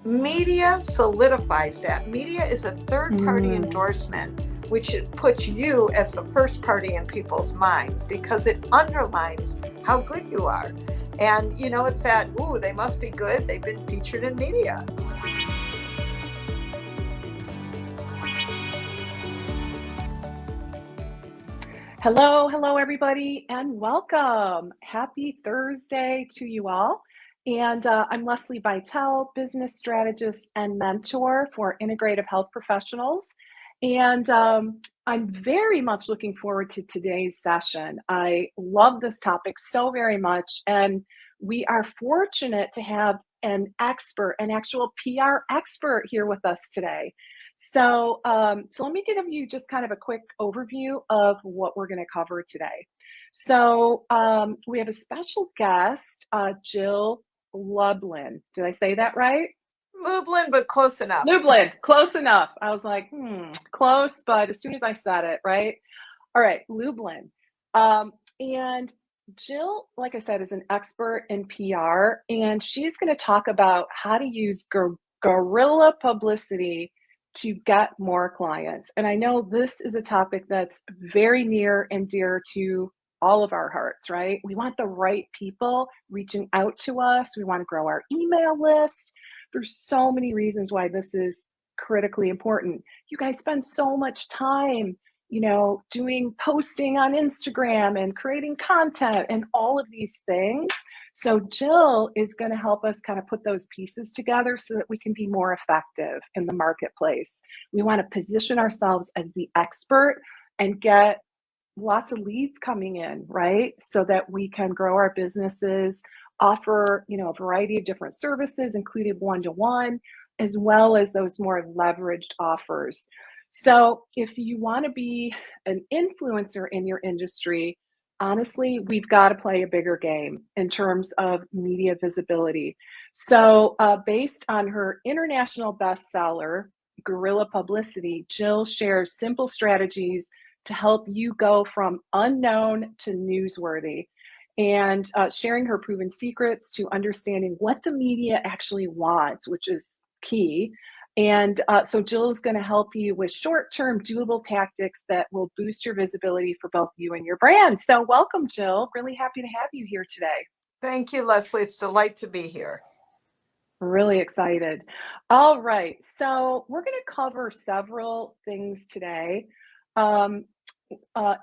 Media solidifies that. Media is a third-party endorsement, which puts you as the first party in people's minds because it underlines how good you are. And, it's that, ooh, they must be good. They've been featured in media. Hello, everybody, and welcome. Happy Thursday to you all. And I'm Lesli Bitel, business strategist and mentor for integrative health professionals. And I'm very much looking forward to today's session. I love this topic so very much. And we are fortunate to have an expert, an actual PR expert here with us today. So let me give you just kind of a quick overview of what we're going to cover today. So we have a special guest, Jill Lublin. Did I say that right? Lublin, but close enough. Lublin, close enough. I was like, close, but as soon as I said it, right? All right, Lublin. And Jill, like I said, is an expert in PR, and she's going to talk about how to use guerrilla publicity to get more clients. And I know this is a topic that's very near and dear to all of our hearts, right? We want the right people reaching out to us. We want to grow our email list. There's so many reasons why this is critically important. You guys spend so much time, doing posting on Instagram and creating content and all of these things. So Jill is going to help us kind of put those pieces together so that we can be more effective in the marketplace. We want to position ourselves as the expert and get lots of leads coming in, right? So that we can grow our businesses, offer, a variety of different services, including one-to-one, as well as those more leveraged offers. So if you want to be an influencer in your industry, honestly, we've got to play a bigger game in terms of media visibility. So based on her international bestseller, Guerilla Publicity, Jill shares simple strategies to help you go from unknown to newsworthy, and sharing her proven secrets to understanding what the media actually wants, which is key. And so Jill is going to help you with short-term doable tactics that will boost your visibility for both you and your brand. So welcome, Jill. Really happy to have you here today. Thank you, Lesli. It's a delight to be here. Really excited. All right. So we're going to cover several things today,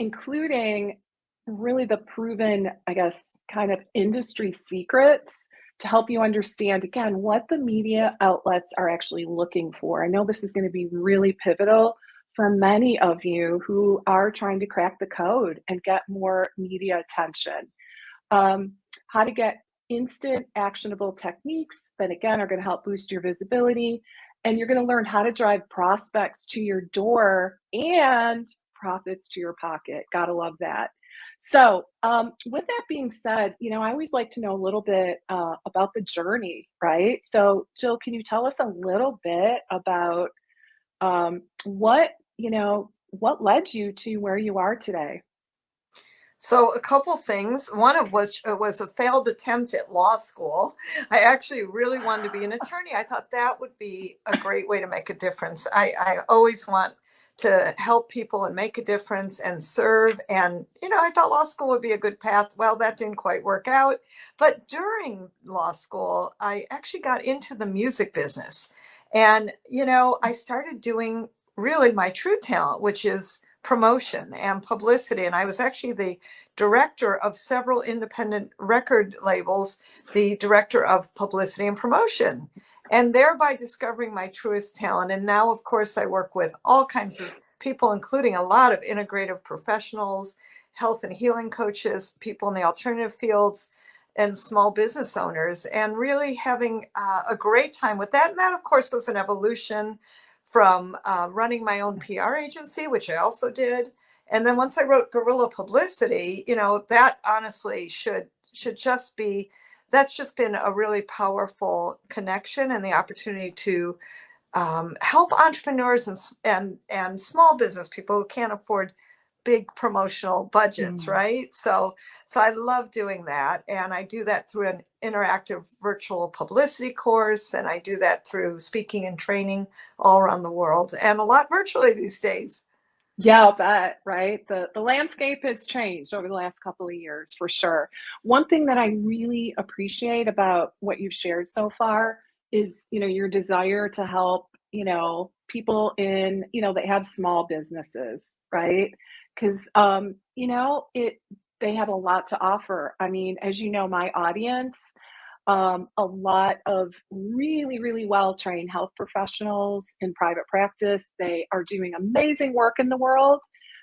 including really the proven, I guess, kind of industry secrets to help you understand, again, what the media outlets are actually looking for. I know this is going to be really pivotal for many of you who are trying to crack the code and get more media attention. How to get instant actionable techniques that, again, are going to help boost your visibility. And you're going to learn how to drive prospects to your door and profits to your pocket. Gotta love that. So with that being said, I always like to know a little bit about the journey, right? So Jill, can you tell us a little bit about what led you to where you are today? So a couple things, one of which was a failed attempt at law school. I actually really wanted to be an attorney. I thought that would be a great way to make a difference. I always want to help people and make a difference and serve. And, I thought law school would be a good path. Well, that didn't quite work out. But during law school, I actually got into the music business. And, I started doing really my true talent, which is promotion and publicity. And I was actually the director of several independent record labels, the director of publicity and promotion, and thereby discovering my truest talent. And now, of course, I work with all kinds of people, including a lot of integrative professionals, health and healing coaches, people in the alternative fields, and small business owners, and really having a great time with that. And that, of course, was an evolution from running my own PR agency, which I also did. And then once I wrote Guerilla Publicity, that honestly should just be, that's just been a really powerful connection and the opportunity to help entrepreneurs and small business people who can't afford big promotional budgets, Mm. right? So I love doing that. And I do that through an interactive virtual publicity course. And I do that through speaking and training all around the world, and a lot virtually these days. Yeah, I'll bet, right? The landscape has changed over the last couple of years for sure. One thing that I really appreciate about what you've shared so far is, your desire to help, people in, that have small businesses, right? Because they have a lot to offer. I mean, as you know, my audience, a lot of really, really well trained health professionals in private practice. They are doing amazing work in the world.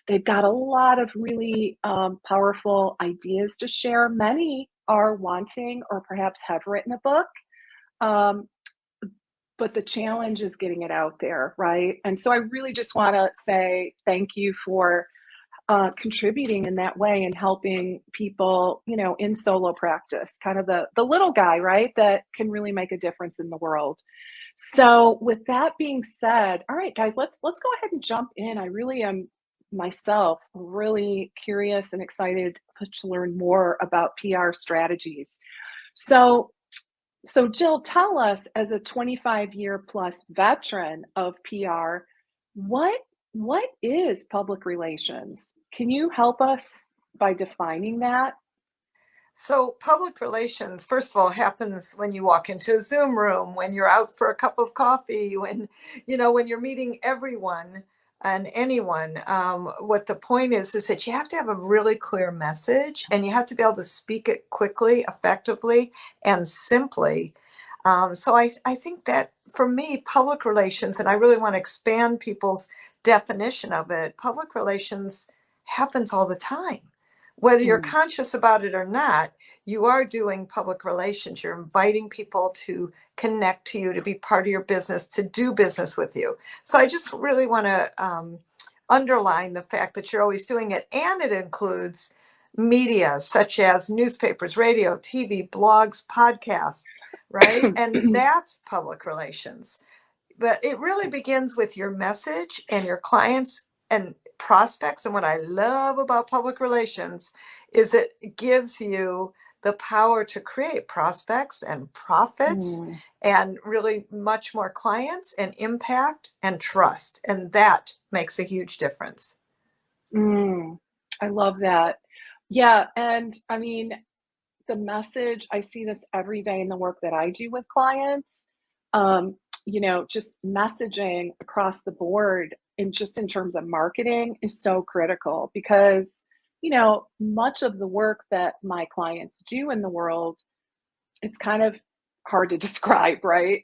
They've got a lot of really powerful ideas to share. Many are wanting or perhaps have written a book. Um, but the challenge is getting it out there, right? And so I really just want to say thank you for contributing in that way and helping people, in solo practice, kind of the little guy, right, that can really make a difference in the world. So with that being said, all right, guys, let's go ahead and jump in. I really am myself really curious and excited to learn more about PR strategies. So Jill, tell us, as a 25-year plus veteran of PR, what what is public relations? Can you help us by defining that? So public relations, first of all, happens when you walk into a Zoom room, when you're out for a cup of coffee, when you're meeting everyone and anyone. What the point is that you have to have a really clear message, and you have to be able to speak it quickly, effectively, and simply. So I think that for me, public relations, and I really want to expand people's definition of it, public relations happens all the time. Whether you're Mm, conscious about it or not, you are doing public relations. You're inviting people to connect to you, to be part of your business, to do business with you. So I just really want to underline the fact that you're always doing it. And it includes media such as newspapers, radio, TV, blogs, podcasts, right? And that's public relations. But it really begins with your message and your clients and prospects. And what I love about public relations is it gives you the power to create prospects and profits mm, and really much more clients and impact and trust. And that makes a huge difference. mm. I love that. Yeah, and I mean, the message, I see this every day in the work that I do with clients. Um, just messaging across the board and just in terms of marketing is so critical because, much of the work that my clients do in the world, it's kind of hard to describe, right?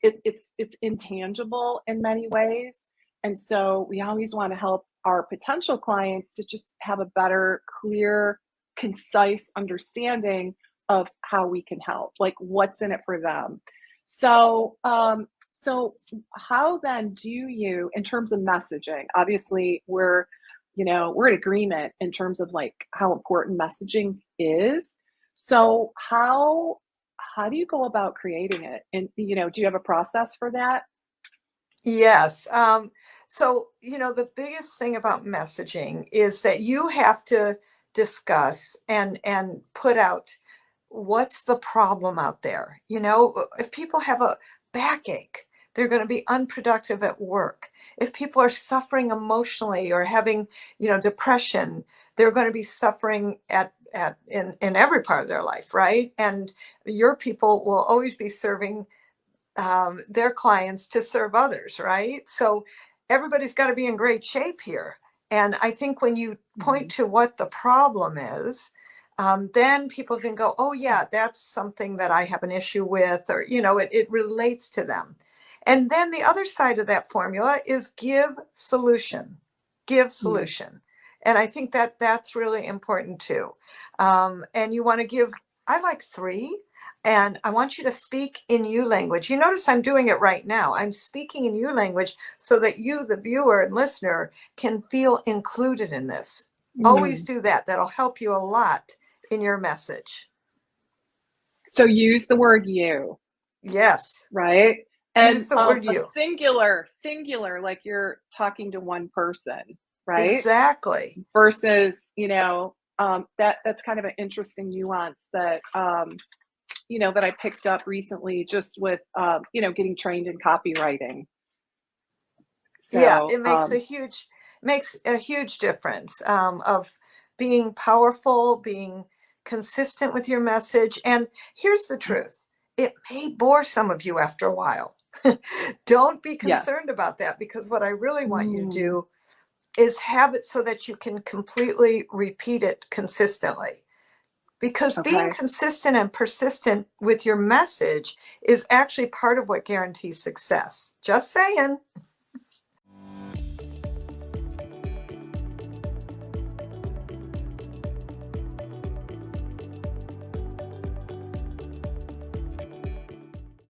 It's intangible in many ways. And so we always want to help our potential clients to just have a better, clear, concise understanding of how we can help, like what's in it for them. So how then do you, in terms of messaging, obviously we're in agreement in terms of like how important messaging is. So how do you go about creating it? And, do you have a process for that? Yes. So the biggest thing about messaging is that you have to discuss and put out what's the problem out there. If people have a backache, they're going to be unproductive at work. If people are suffering emotionally or having, depression, they're going to be suffering in every part of their life, right? And your people will always be serving their clients to serve others, right? So everybody's got to be in great shape here. And I think when you point Mhm. to what the problem is, then people can go, oh, yeah, that's something that I have an issue with, or, it relates to them. And then the other side of that formula is give Mm. solution. And I think that that's really important too. And you want to give, I like three. And I want you to speak in you language. You notice I'm doing it right now. I'm speaking in you language so that you, the viewer and listener, can feel included in this. Always Mm. do that. That'll help you a lot in your message. So use the word you, Yes. right? And Use the word a you. singular, like you're talking to one person. right? Exactly. Versus, that's kind of an interesting nuance that, that I picked up recently just with, getting trained in copywriting. Yeah, So, it makes a huge difference of being powerful, being consistent with your message. And here's the truth. It may bore some of you after a while. Don't be yeah. concerned about that, because what I really want you to Mm, do is have it so that you can completely repeat it consistently. Because being okay. consistent and persistent with your message is actually part of what guarantees success. Just saying.